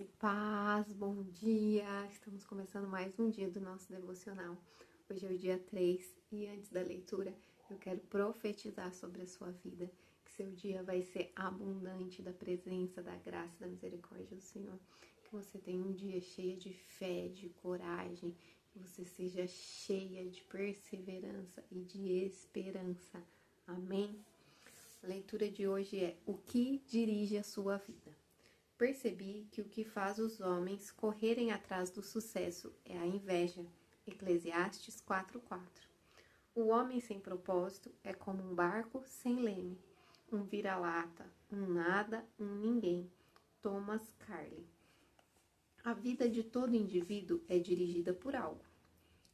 Graça e paz, bom dia! Estamos começando mais um dia do nosso devocional. Hoje é o dia 3 e antes da leitura eu quero profetizar sobre a sua vida, que seu dia vai ser abundante da presença, da graça, da misericórdia do Senhor. Que você tenha um dia cheio de fé, de coragem, que você seja cheia de perseverança e de esperança. Amém? A leitura de hoje é: o que dirige a sua vida? Percebi que o que faz os homens correrem atrás do sucesso é a inveja. Eclesiastes 4:4. O homem sem propósito é como um barco sem leme, um vira-lata, um nada, um ninguém. Thomas Carlyle. A vida de todo indivíduo é dirigida por algo.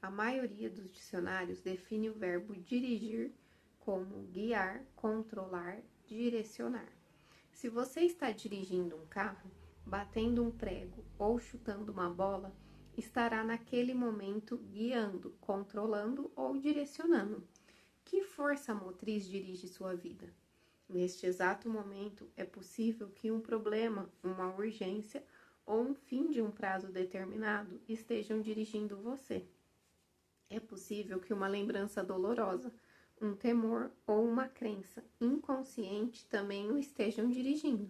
A maioria dos dicionários define o verbo dirigir como guiar, controlar, direcionar. Se você está dirigindo um carro, batendo um prego ou chutando uma bola, estará naquele momento guiando, controlando ou direcionando. Que força motriz dirige sua vida? Neste exato momento, é possível que um problema, uma urgência ou um fim de um prazo determinado estejam dirigindo você. É possível que uma lembrança dolorosa, um temor ou uma crença inconsciente também o estejam dirigindo.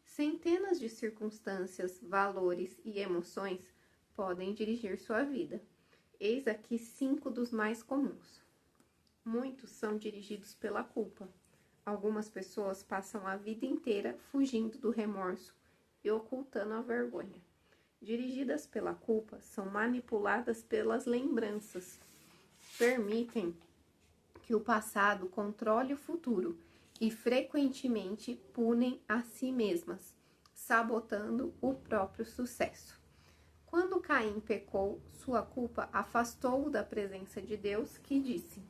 Centenas de circunstâncias, valores e emoções podem dirigir sua vida. Eis aqui 5 dos mais comuns. Muitos são dirigidos pela culpa. Algumas pessoas passam a vida inteira fugindo do remorso e ocultando a vergonha. Dirigidas pela culpa, são manipuladas pelas lembranças. Permitem que o passado controle o futuro e frequentemente punem a si mesmas, sabotando o próprio sucesso. Quando Caim pecou, sua culpa afastou-o da presença de Deus, que disse: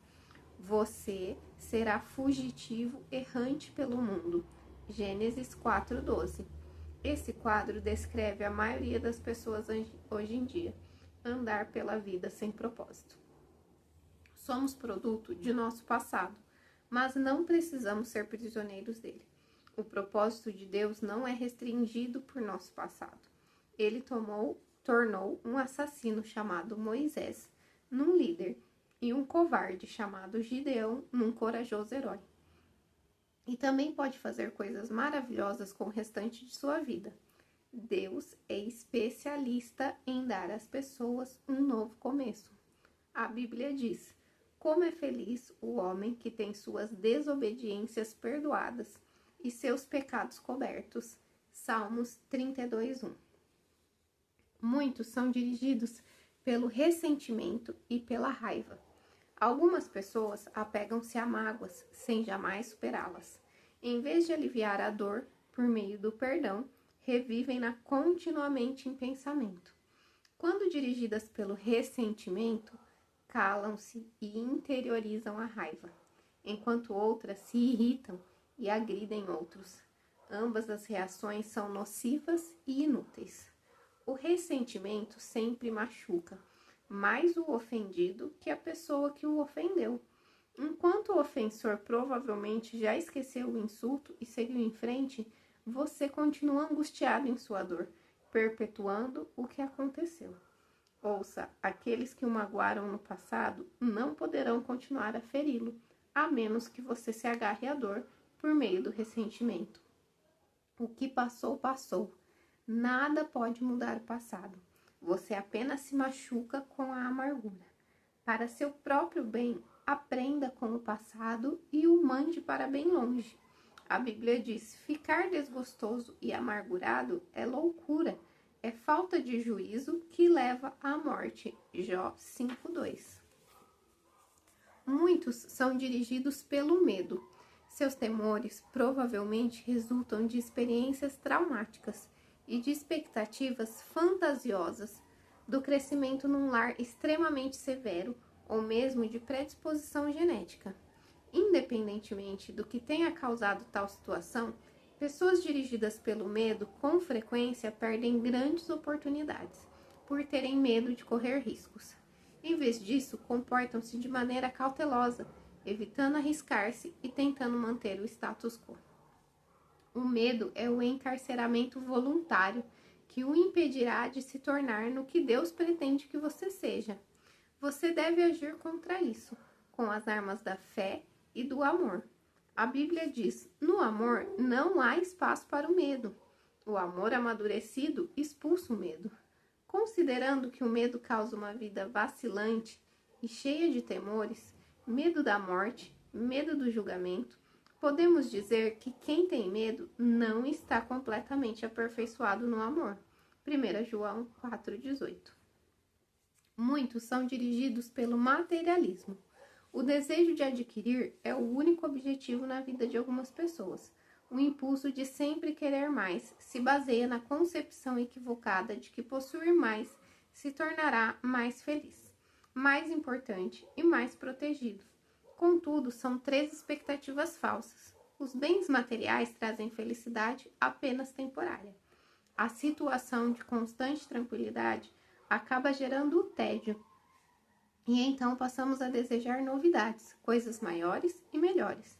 você será fugitivo errante pelo mundo. Gênesis 4:12. Esse quadro descreve a maioria das pessoas hoje em dia, andar pela vida sem propósito. Somos produto de nosso passado, mas não precisamos ser prisioneiros dele. O propósito de Deus não é restringido por nosso passado. Ele tornou um assassino chamado Moisés num líder e um covarde chamado Gideão num corajoso herói. E também pode fazer coisas maravilhosas com o restante de sua vida. Deus é especialista em dar às pessoas um novo começo. A Bíblia diz: como é feliz o homem que tem suas desobediências perdoadas e seus pecados cobertos. Salmos 32:1. Muitos são dirigidos pelo ressentimento e pela raiva. Algumas pessoas apegam-se a mágoas sem jamais superá-las. Em vez de aliviar a dor por meio do perdão, revivem-na continuamente em pensamento. Quando dirigidas pelo ressentimento, calam-se e interiorizam a raiva, enquanto outras se irritam e agridem outros. Ambas as reações são nocivas e inúteis. O ressentimento sempre machuca mais o ofendido que a pessoa que o ofendeu. Enquanto o ofensor provavelmente já esqueceu o insulto e seguiu em frente, você continua angustiado em sua dor, perpetuando o que aconteceu. Ouça, aqueles que o magoaram no passado não poderão continuar a feri-lo, a menos que você se agarre à dor por meio do ressentimento. O que passou, passou. Nada pode mudar o passado. Você apenas se machuca com a amargura. Para seu próprio bem, aprenda com o passado e o mande para bem longe. A Bíblia diz: ficar desgostoso e amargurado é loucura. É falta de juízo que leva à morte. Jó 5:2. Muitos são dirigidos pelo medo. Seus temores provavelmente resultam de experiências traumáticas e de expectativas fantasiosas, do crescimento num lar extremamente severo ou mesmo de predisposição genética. Independentemente do que tenha causado tal situação, pessoas dirigidas pelo medo com frequência perdem grandes oportunidades, por terem medo de correr riscos. Em vez disso, comportam-se de maneira cautelosa, evitando arriscar-se e tentando manter o status quo. O medo é o encarceramento voluntário que o impedirá de se tornar no que Deus pretende que você seja. Você deve agir contra isso, com as armas da fé e do amor. A Bíblia diz: no amor não há espaço para o medo. O amor amadurecido expulsa o medo. Considerando que o medo causa uma vida vacilante e cheia de temores, medo da morte, medo do julgamento, podemos dizer que quem tem medo não está completamente aperfeiçoado no amor. 1 João 4,18. Muitos são dirigidos pelo materialismo. O desejo de adquirir é o único objetivo na vida de algumas pessoas. O impulso de sempre querer mais se baseia na concepção equivocada de que possuir mais se tornará mais feliz, mais importante e mais protegido. Contudo, são 3 expectativas falsas. Os bens materiais trazem felicidade apenas temporária. A situação de constante tranquilidade acaba gerando o tédio. E então passamos a desejar novidades, coisas maiores e melhores.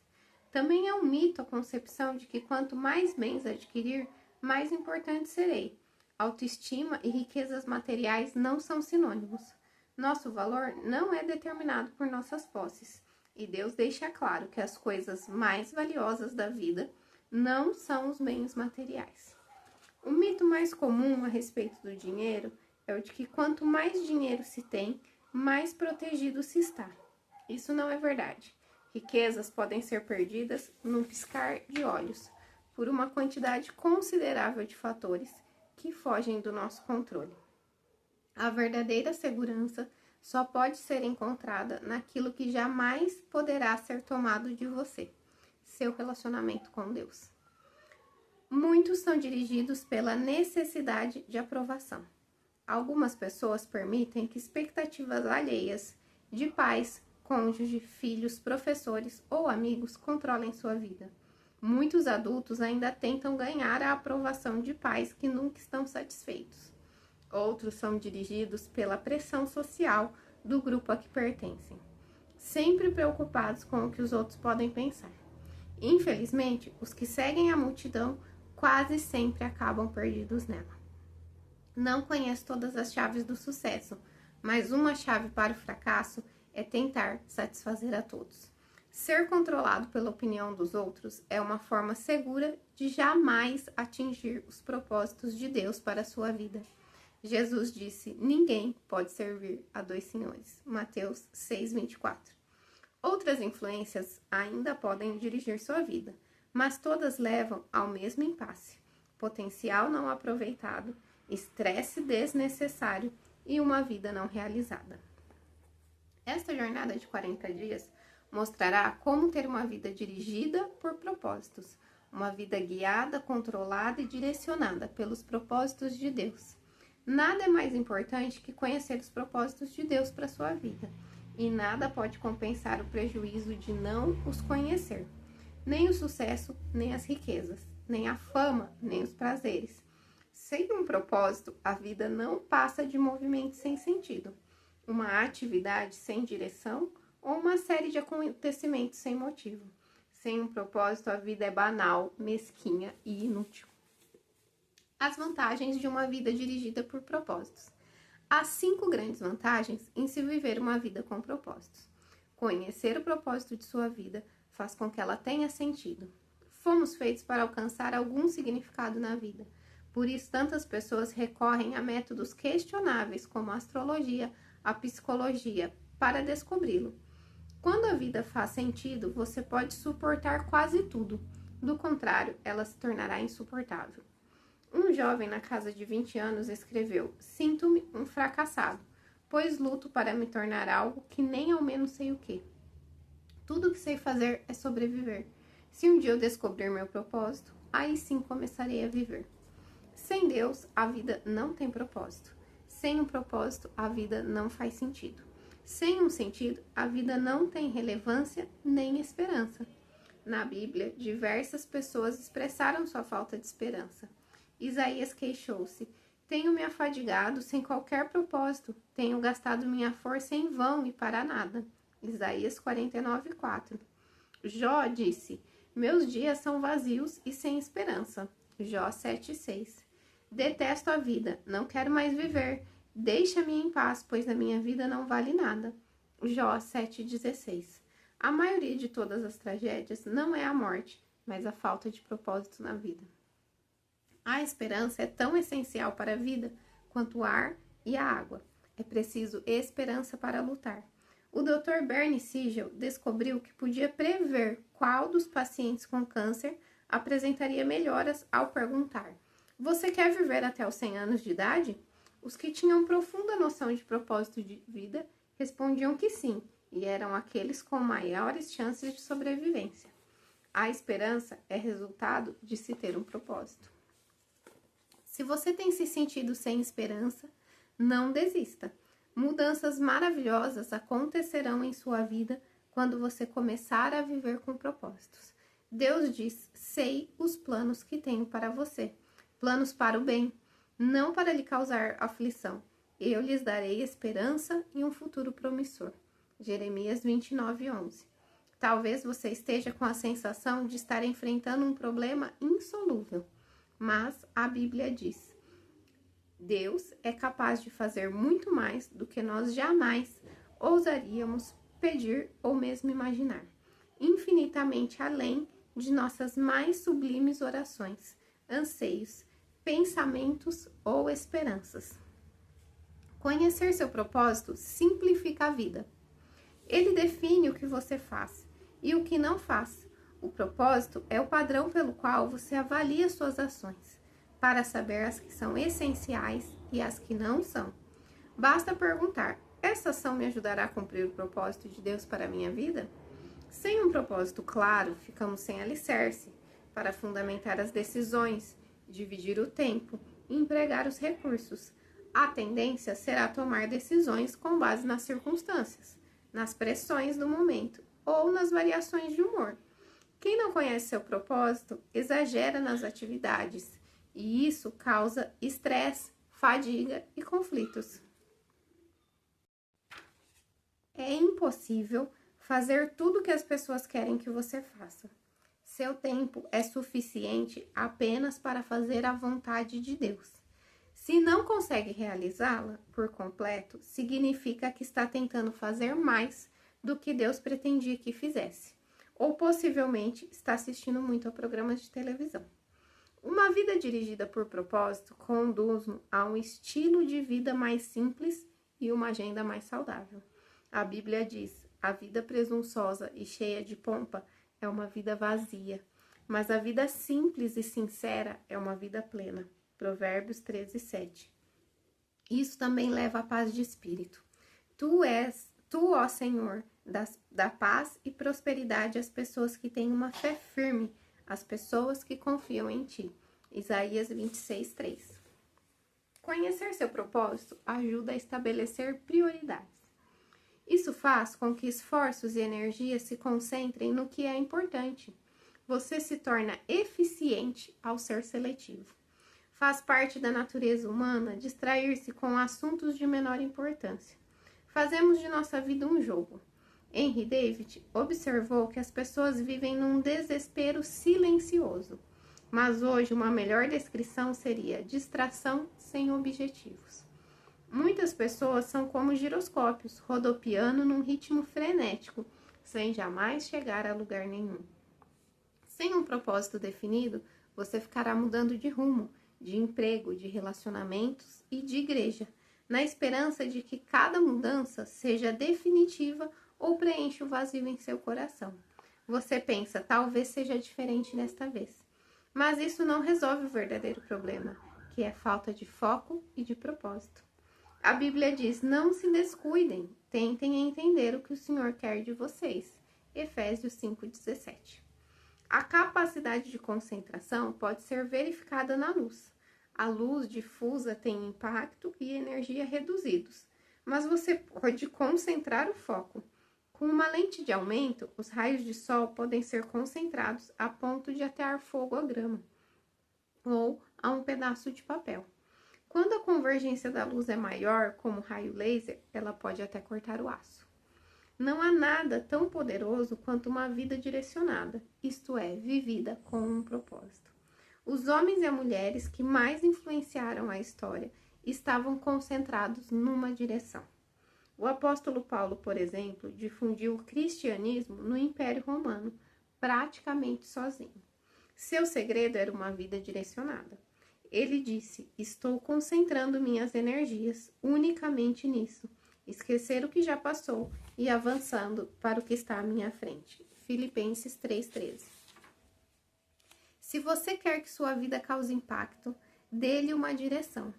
Também é um mito a concepção de que quanto mais bens adquirir, mais importante serei. Autoestima e riquezas materiais não são sinônimos. Nosso valor não é determinado por nossas posses. E Deus deixa claro que as coisas mais valiosas da vida não são os bens materiais. O mito mais comum a respeito do dinheiro é o de que quanto mais dinheiro se tem, mais protegido se está. Isso não é verdade. Riquezas podem ser perdidas num piscar de olhos, por uma quantidade considerável de fatores que fogem do nosso controle. A verdadeira segurança só pode ser encontrada naquilo que jamais poderá ser tomado de você, seu relacionamento com Deus. Muitos são dirigidos pela necessidade de aprovação. Algumas pessoas permitem que expectativas alheias de pais, cônjuge, filhos, professores ou amigos controlem sua vida. Muitos adultos ainda tentam ganhar a aprovação de pais que nunca estão satisfeitos. Outros são dirigidos pela pressão social do grupo a que pertencem, sempre preocupados com o que os outros podem pensar. Infelizmente, os que seguem a multidão quase sempre acabam perdidos nela. Não conheço todas as chaves do sucesso, mas uma chave para o fracasso é tentar satisfazer a todos. Ser controlado pela opinião dos outros é uma forma segura de jamais atingir os propósitos de Deus para a sua vida. Jesus disse: ninguém pode servir a 2 senhores. Mateus 6:24. Outras influências ainda podem dirigir sua vida, mas todas levam ao mesmo impasse: potencial não aproveitado, estresse desnecessário e uma vida não realizada. Esta jornada de 40 dias mostrará como ter uma vida dirigida por propósitos, uma vida guiada, controlada e direcionada pelos propósitos de Deus. Nada é mais importante que conhecer os propósitos de Deus para a sua vida, e nada pode compensar o prejuízo de não os conhecer. Nem o sucesso, nem as riquezas, nem a fama, nem os prazeres. Sem um propósito, a vida não passa de movimentos sem sentido, uma atividade sem direção ou uma série de acontecimentos sem motivo. Sem um propósito, a vida é banal, mesquinha e inútil. As vantagens de uma vida dirigida por propósitos. Há 5 grandes vantagens em se viver uma vida com propósitos. Conhecer o propósito de sua vida faz com que ela tenha sentido. Fomos feitos para alcançar algum significado na vida. Por isso, tantas pessoas recorrem a métodos questionáveis como a astrologia, a psicologia, para descobri-lo. Quando a vida faz sentido, você pode suportar quase tudo. Do contrário, ela se tornará insuportável. Um jovem na casa de 20 anos escreveu: sinto-me um fracassado, pois luto para me tornar algo que nem ao menos sei o que. Tudo o que sei fazer é sobreviver. Se um dia eu descobrir meu propósito, aí sim começarei a viver. Sem Deus, a vida não tem propósito. Sem um propósito, a vida não faz sentido. Sem um sentido, a vida não tem relevância nem esperança. Na Bíblia, diversas pessoas expressaram sua falta de esperança. Isaías queixou-se: tenho me afadigado sem qualquer propósito, tenho gastado minha força em vão e para nada. Isaías 49:4. Jó disse: meus dias são vazios e sem esperança. Jó 7:6. Detesto a vida, não quero mais viver. Deixa-me em paz, pois a minha vida não vale nada. Jó 7,16. A maioria de todas as tragédias não é a morte, mas a falta de propósito na vida. A esperança é tão essencial para a vida quanto o ar e a água. É preciso esperança para lutar. O Dr. Bernie Siegel descobriu que podia prever qual dos pacientes com câncer apresentaria melhoras ao perguntar: você quer viver até os 100 anos de idade? Os que tinham profunda noção de propósito de vida respondiam que sim, e eram aqueles com maiores chances de sobrevivência. A esperança é resultado de se ter um propósito. Se você tem se sentido sem esperança, não desista. Mudanças maravilhosas acontecerão em sua vida quando você começar a viver com propósitos. Deus diz: sei os planos que tenho para você, planos para o bem, não para lhe causar aflição. Eu lhes darei esperança e um futuro promissor. Jeremias 29:11. Talvez você esteja com a sensação de estar enfrentando um problema insolúvel, mas a Bíblia diz: Deus é capaz de fazer muito mais do que nós jamais ousaríamos pedir ou mesmo imaginar, infinitamente além de nossas mais sublimes orações, anseios, pensamentos ou esperanças. Conhecer seu propósito simplifica a vida. Ele define o que você faz e o que não faz. O propósito é o padrão pelo qual você avalia suas ações, para saber as que são essenciais e as que não são. Basta perguntar: essa ação me ajudará a cumprir o propósito de Deus para a minha vida? Sem um propósito claro, ficamos sem alicerce para fundamentar as decisões, dividir o tempo e empregar os recursos. A tendência será tomar decisões com base nas circunstâncias, nas pressões do momento ou nas variações de humor. Quem não conhece seu propósito exagera nas atividades e isso causa estresse, fadiga e conflitos. É impossível fazer tudo o que as pessoas querem que você faça. Seu tempo é suficiente apenas para fazer a vontade de Deus. Se não consegue realizá-la por completo, significa que está tentando fazer mais do que Deus pretendia que fizesse, ou possivelmente está assistindo muito a programas de televisão. Uma vida dirigida por propósito conduz-nos a um estilo de vida mais simples e uma agenda mais saudável. A Bíblia diz: a vida presunçosa e cheia de pompa é uma vida vazia, mas a vida simples e sincera é uma vida plena. Provérbios 13:7. Isso também leva à paz de espírito. Tu, ó Senhor, dá paz e prosperidade às pessoas que têm uma fé firme, às pessoas que confiam em ti. Isaías 26:3. Conhecer seu propósito ajuda a estabelecer prioridades. Isso faz com que esforços e energias se concentrem no que é importante. Você se torna eficiente ao ser seletivo. Faz parte da natureza humana distrair-se com assuntos de menor importância. Fazemos de nossa vida um jogo. Henry David observou que as pessoas vivem num desespero silencioso, mas hoje uma melhor descrição seria distração sem objetivos. Muitas pessoas são como giroscópios, rodopiando num ritmo frenético, sem jamais chegar a lugar nenhum. Sem um propósito definido, você ficará mudando de rumo, de emprego, de relacionamentos e de igreja, na esperança de que cada mudança seja definitiva ou preencha o vazio em seu coração. Você pensa: talvez seja diferente desta vez. Mas isso não resolve o verdadeiro problema, que é falta de foco e de propósito. A Bíblia diz: não se descuidem, tentem entender o que o Senhor quer de vocês. Efésios 5:17. A capacidade de concentração pode ser verificada na luz. A luz difusa tem impacto e energia reduzidos, mas você pode concentrar o foco. Com uma lente de aumento, os raios de sol podem ser concentrados a ponto de atear fogo à grama ou a um pedaço de papel. Quando a convergência da luz é maior, como raio laser, ela pode até cortar o aço. Não há nada tão poderoso quanto uma vida direcionada, isto é, vivida com um propósito. Os homens e as mulheres que mais influenciaram a história estavam concentrados numa direção. O apóstolo Paulo, por exemplo, difundiu o cristianismo no Império Romano, praticamente sozinho. Seu segredo era uma vida direcionada. Ele disse: estou concentrando minhas energias unicamente nisso, esquecer o que já passou e avançando para o que está à minha frente. Filipenses 3,13. Se você quer que sua vida cause impacto, dê-lhe uma direção.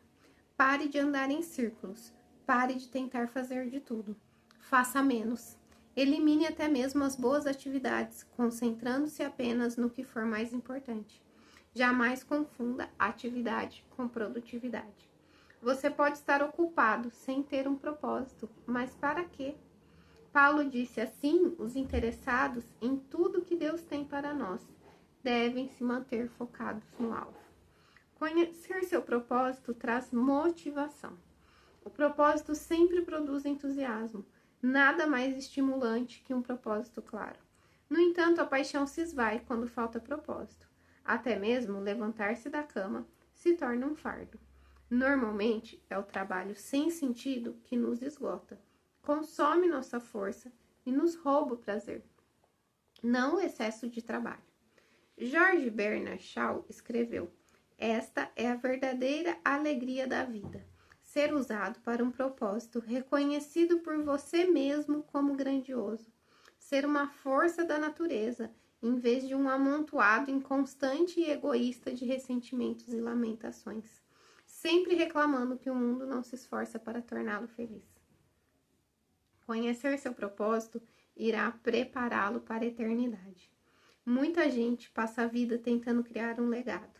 Pare de andar em círculos. Pare de tentar fazer de tudo. Faça menos. Elimine até mesmo as boas atividades, concentrando-se apenas no que for mais importante. Jamais confunda atividade com produtividade. Você pode estar ocupado sem ter um propósito, mas para quê? Paulo disse assim: os interessados em tudo que Deus tem para nós devem se manter focados no alvo. Conhecer seu propósito traz motivação. O propósito sempre produz entusiasmo, nada mais estimulante que um propósito claro. No entanto, a paixão se esvai quando falta propósito. Até mesmo levantar-se da cama se torna um fardo. Normalmente, é o trabalho sem sentido que nos esgota, consome nossa força e nos rouba o prazer, não o excesso de trabalho. George Bernard Shaw escreveu: esta é a verdadeira alegria da vida. Ser usado para um propósito reconhecido por você mesmo como grandioso. Ser uma força da natureza, em vez de um amontoado inconstante e egoísta de ressentimentos e lamentações, sempre reclamando que o mundo não se esforça para torná-lo feliz. Conhecer seu propósito irá prepará-lo para a eternidade. Muita gente passa a vida tentando criar um legado.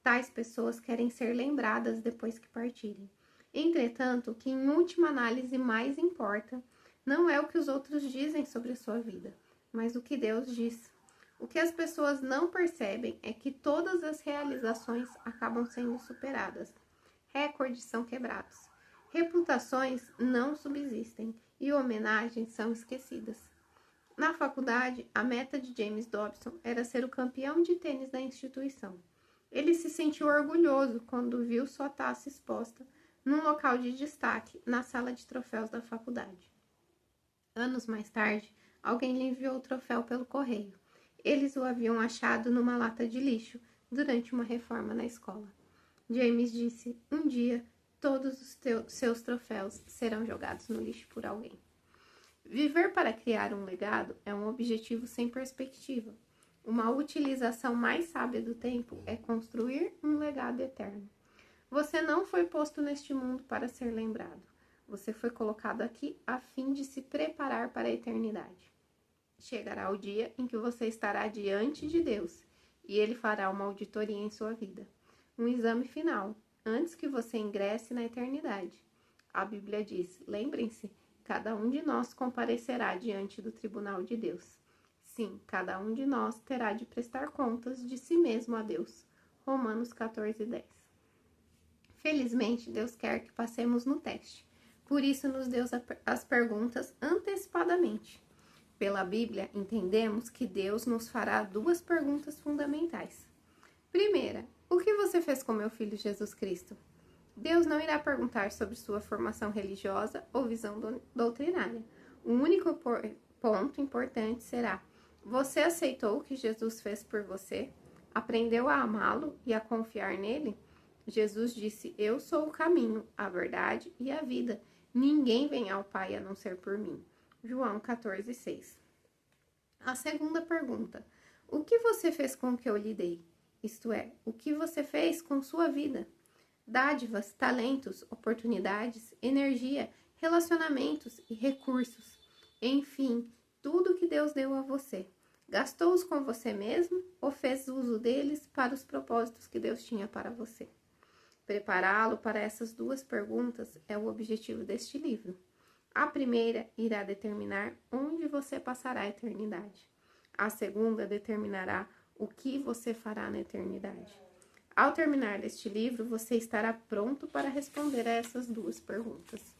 Tais pessoas querem ser lembradas depois que partirem. Entretanto, o que em última análise mais importa não é o que os outros dizem sobre a sua vida, mas o que Deus diz. O que as pessoas não percebem é que todas as realizações acabam sendo superadas. Recordes são quebrados. Reputações não subsistem e homenagens são esquecidas. Na faculdade, a meta de James Dobson era ser o campeão de tênis da instituição. Ele se sentiu orgulhoso quando viu sua taça exposta num local de destaque na sala de troféus da faculdade. Anos mais tarde, alguém lhe enviou o troféu pelo correio. Eles o haviam achado numa lata de lixo durante uma reforma na escola. James disse: um dia, todos os seus troféus serão jogados no lixo por alguém. Viver para criar um legado é um objetivo sem perspectiva. Uma utilização mais sábia do tempo é construir um legado eterno. Você não foi posto neste mundo para ser lembrado. Você foi colocado aqui a fim de se preparar para a eternidade. Chegará o dia em que você estará diante de Deus e Ele fará uma auditoria em sua vida. Um exame final, antes que você ingresse na eternidade. A Bíblia diz: lembrem-se, cada um de nós comparecerá diante do tribunal de Deus. Sim, cada um de nós terá de prestar contas de si mesmo a Deus. Romanos 14:10. Felizmente, Deus quer que passemos no teste. Por isso, nos deu as perguntas antecipadamente. Pela Bíblia, entendemos que Deus nos fará duas perguntas fundamentais. Primeira, o que você fez com meu filho Jesus Cristo? Deus não irá perguntar sobre sua formação religiosa ou visão doutrinária. O único ponto importante será: você aceitou o que Jesus fez por você? Aprendeu a amá-lo e a confiar nele? Jesus disse: eu sou o caminho, a verdade e a vida. Ninguém vem ao Pai a não ser por mim. João 14:6. A segunda pergunta: o que você fez com o que eu lhe dei? Isto é, o que você fez com sua vida? Dádivas, talentos, oportunidades, energia, relacionamentos e recursos. Enfim, tudo que Deus deu a você. Gastou-os com você mesmo ou fez uso deles para os propósitos que Deus tinha para você? Prepará-lo para essas duas perguntas é o objetivo deste livro. A primeira irá determinar onde você passará a eternidade. A segunda determinará o que você fará na eternidade. Ao terminar este livro, você estará pronto para responder a essas duas perguntas.